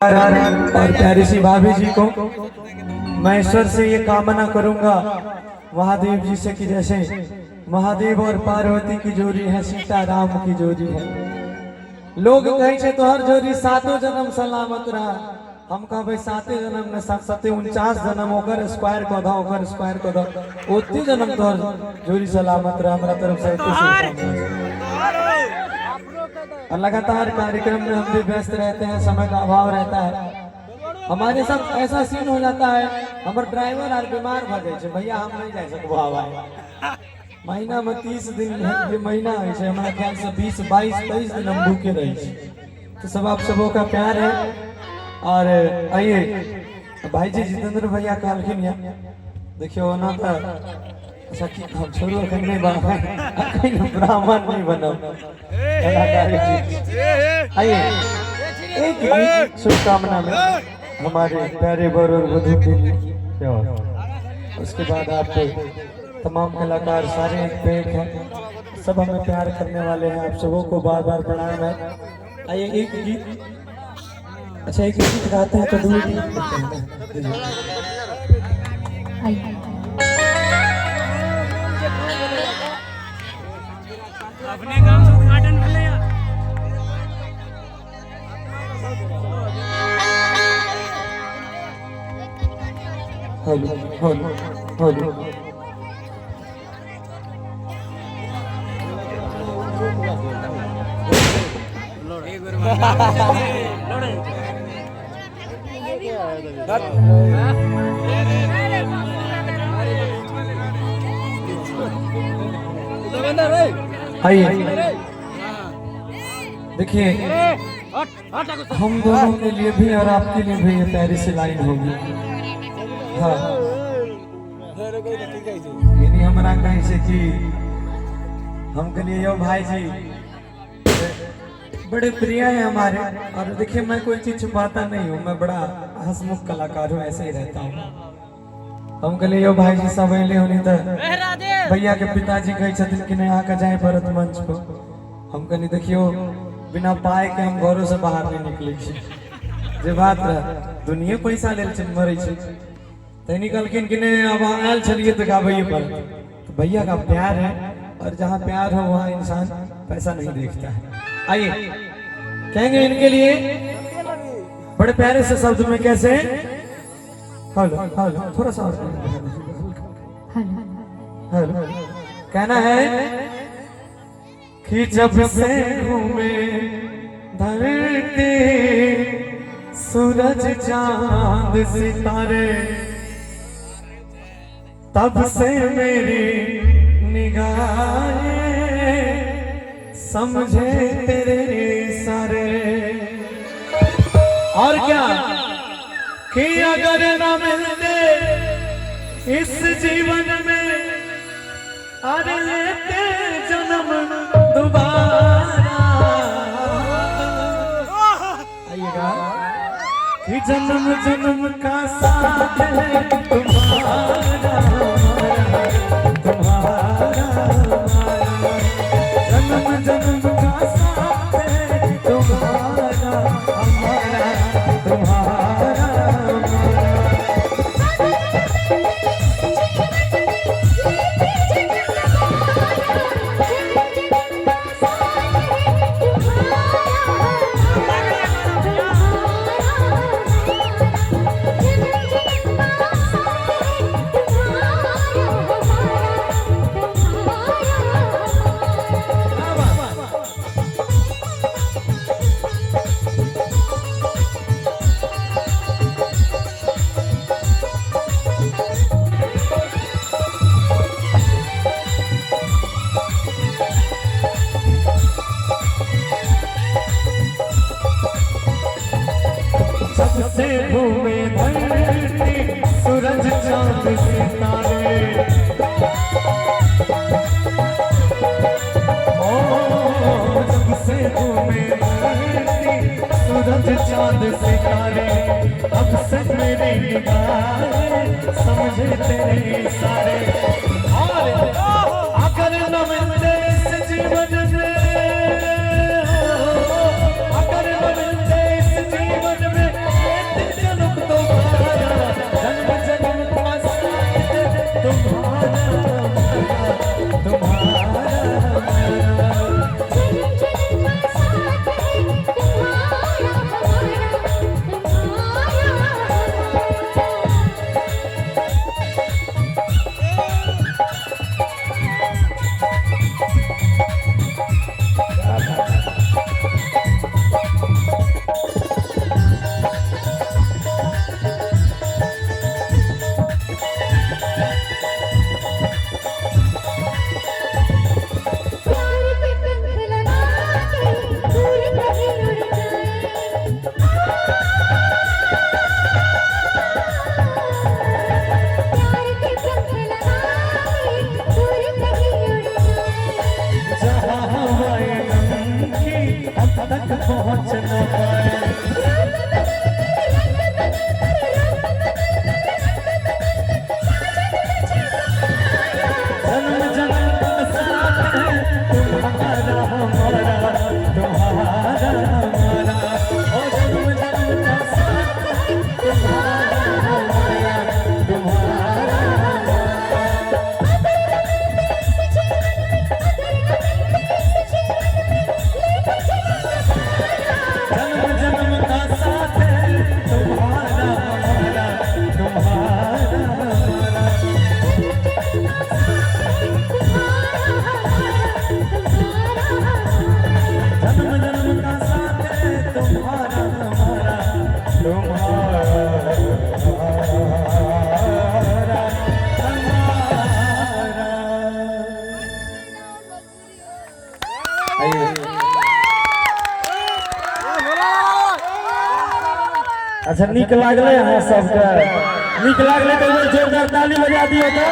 और प्यारी सी भाभी जी को मैं ईश्वर से ये कामना करूंगा महादेव जी से कि जैसे महादेव और पार्वती की जोड़ी है, सीता राम की जोड़ी है। लोग कहे छे तो हर जोड़ी सातों जन्म सलामत रहा। हम कहा भाई साते जन्म में 49 जन्म होकर स्क्वायर को धा होकर स्क्वायर को धा उतनी जन्म तो हर जोड़ी सलामत रहा। हमारा तरफ से लगातार कार्यक्रम में हम भी व्यस्त रहते हैं, समय का अभाव रहता है। हमारे साथ ऐसा सीन हो जाता है, हमारे ड्राइवर और बीमार भ जाए भैया हम नहीं जा सकते हवा महीना में 30 दिन ये महीना है हमारा ख्याल से 20 22 23 दिन हम भूखे रहे। तो सब आप सबों का प्यार है। और आइए भाई जी जितेंद्र भैया कहलखिन देखियो ना था अच्छा कि हम छोड़ो करने ब्राह्मण नहीं बनो। आइए एक शुभकामना में हमारे प्यारे वर और वधू के लिए। उसके बाद आप तमाम कलाकार सारे एक पेट हैं, सब हमें प्यार करने वाले हैं। आप सबों को बार बार प्रणाम है। आइए एक गीत, अच्छा एक गीत गाते हैं तो दो गीत अपने काम से उद्घाटन कर लिया। हेलो हेलो हेलो आइए देखिए हम दोनों के लिए भी और आपके लिए भी ये प्यारी सी लाइन होगी। हाँ यानी हमारा कहीं से कि हम के लिए यो भाई जी बड़े प्रिय है हमारे। और देखिए मैं कोई चीज छुपाता नहीं हूँ, मैं बड़ा हंसमुख कलाकार हूँ, ऐसे ही रहता हूँ। हम के लिए यो भाई जी सब अले होनी तो भैया के पिताजी कहे छथिन कि नहीं आकर जाए भरत मंच को। हम कहनी देखियो बिना पाए के हम घरों से बाहर नहीं निकले जे बात रह दुनिया पैसा ले मरे तो निकलखिन कि नहीं अब आयल चलिए तो का भैया पर। तो भैया का प्यार है और जहाँ प्यार हो वहाँ इंसान पैसा नहीं देखता है। आइए कहेंगे इनके लिए बड़े प्यारे से शब्द में कैसे हेलो हेलो थोड़ा सा हेलो कहना है कि जब से घूमे धरती सूरज चांद सितारे तब से मेरी निगाहें समझे तेरे सारे। और क्या कि अगर न मिलते इस जीवन में अरे लेते जन्म दोबारा। आइएगा कि जन्म जन्म का साथ है तुम्हारा जन्म जन्म का साथ है तुम्हारा हमारा तुम्हारा। सबसे घूमे धरती सूरज चांद सितारे सबसे घूमे धरती सूरज चांद सितारे अब से मेरी निगाहें समझे तेरे सारे। और अगर न मिलते इस जीवन में अगर न मिलते इस जीवन में अच्छा नीक लागले अहाँ सबके नीक लागले तो जोरदार ताली बजा दियो तो